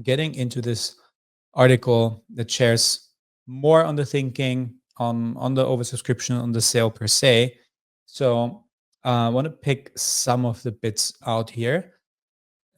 getting into this article that shares more on the thinking, on the oversubscription, on the sale per se. So I want to pick some of the bits out here.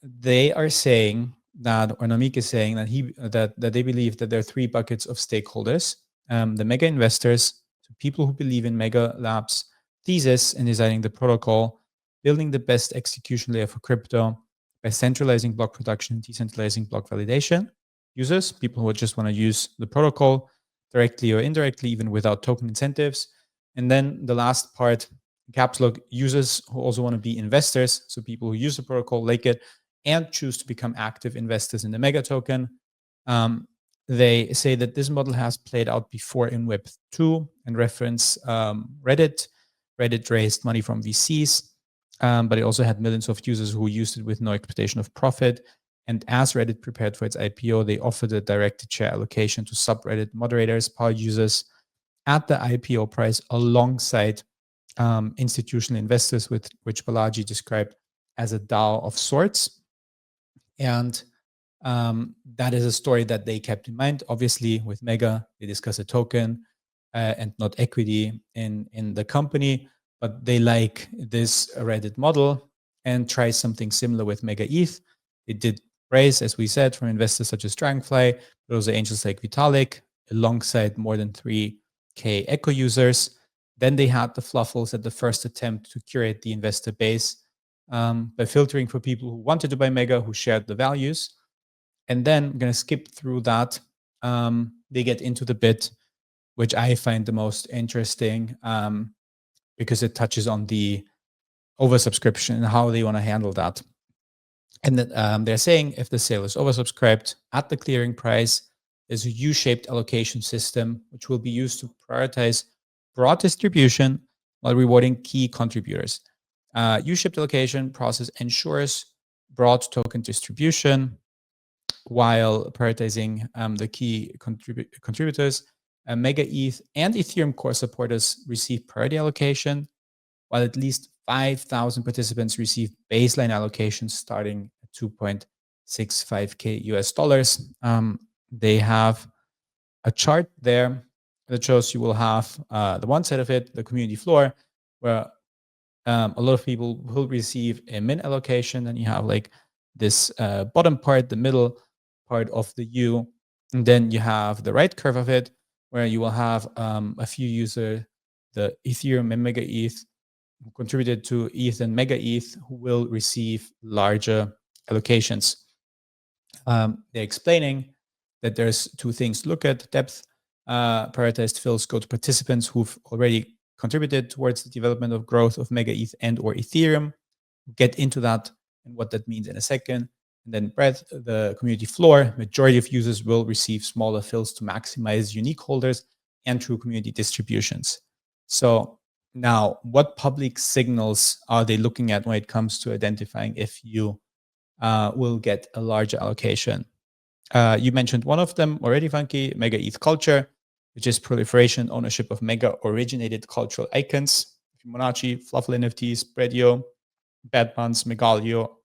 They are saying that, or Namik is saying that they believe that there are three buckets of stakeholders: the mega investors, so people who believe in Mega Labs' thesis in designing the protocol, building the best execution layer for crypto by centralizing block production and decentralizing block validation. Users, people who just want to use the protocol directly or indirectly, even without token incentives. And then the last part, caps lock, users who also want to be investors, so people who use the protocol, like it, and choose to become active investors in the Mega token. They say that this model has played out before in Web 2 and reference Reddit. Reddit raised money from VCs, but it also had millions of users who used it with no expectation of profit. And as Reddit prepared for its IPO, they offered a directed share allocation to subreddit moderators, power users at the IPO price alongside institutional investors, which Balaji described as a DAO of sorts. And that is a story that they kept in mind. Obviously, with Mega, they discuss a token and not equity in the company, but they like this Reddit model and try something similar with MegaETH. They did raise, as we said, from investors such as Dragonfly, but also angels like Vitalik, alongside more than 3K Echo users. Then they had the Fluffles at the first attempt to curate the investor base by filtering for people who wanted to buy Mega, who shared the values. And then I'm going to skip through that. They get into the bit, which I find the most interesting because it touches on the oversubscription and how they want to handle that. And that they're saying if the sale is oversubscribed at the clearing price, there's a U-shaped allocation system, which will be used to prioritize broad distribution while rewarding key contributors. U-shaped allocation process ensures broad token distribution while prioritizing the key contributors. MegaETH and Ethereum core supporters receive priority allocation, while at least 5,000 participants receive baseline allocations starting at 2.65K US dollars. They have a chart there that shows you will have the one side of it, the community floor, where a lot of people will receive a min allocation, and you have like this bottom part, the middle part of the U, and then you have the right curve of it, where you will have a few users, the Ethereum and MegaETH, who contributed to ETH and MegaETH, who will receive larger allocations. They're explaining that there's two things to look at: depth. Prioritized fills go to participants who've already contributed towards the development of growth of MegaETH and or Ethereum. We'll get into that and what that means in a second. And then breadth, the community floor, majority of users will receive smaller fills to maximize unique holders and true community distributions. So now, what public signals are they looking at when it comes to identifying if you will get a larger allocation? You mentioned one of them already, Funky, MegaETH culture, which is proliferation ownership of Mega-originated cultural icons, Fibonacci, Fluffle NFTs, Predio, Bad Buns, Megalio,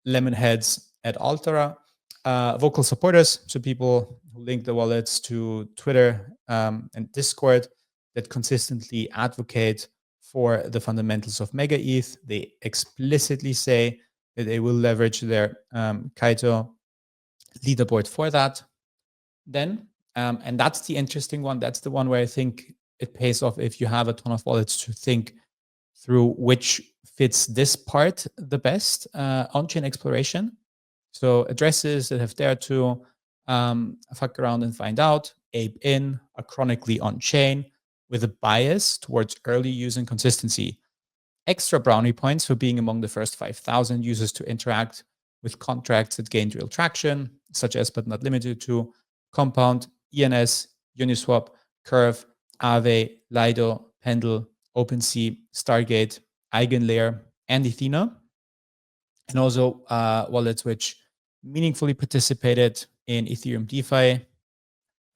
Lemonheads, et Altera. Vocal supporters, so people who link the wallets to Twitter and Discord that consistently advocate for the fundamentals of MegaETH. They explicitly say that they will leverage their Kaito leaderboard for that. Then, and that's the interesting one. That's the one where I think it pays off if you have a ton of wallets to think through which fits this part the best. On-chain exploration. So addresses that have dared to fuck around and find out, ape in, are chronically on-chain with a bias towards early use and consistency. Extra brownie points for being among the first 5,000 users to interact with contracts that gained real traction, such as but not limited to Compound, ENS, Uniswap, Curve, Aave, Lido, Pendle, OpenSea, Stargate, EigenLayer, and Ethena. And also wallets which meaningfully participated in Ethereum DeFi.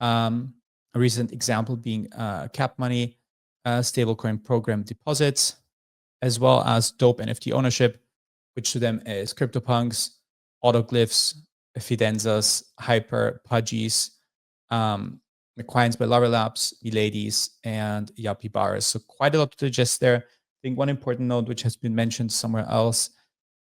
A recent example being Cap Money, stablecoin program deposits, as well as dope NFT ownership, which to them is CryptoPunks, Autoglyphs, Fidenzas, Hyper, Pudgies, the Coins by Lava Labs, Miladies, and Yappy Bars. So quite a lot to digest there. I think one important note, which has been mentioned somewhere else,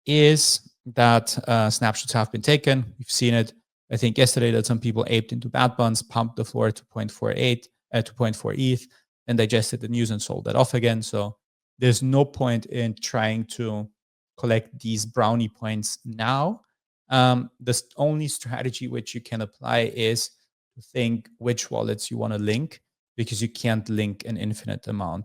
is that snapshots have been taken. We've seen it, I think, yesterday that some people aped into bad buns, pumped the floor to 0.48, to 0.4 ETH, and digested the news and sold that off again. So there's no point in trying to collect these brownie points now. The only strategy which you can apply is to think which wallets you want to link, because you can't link an infinite amount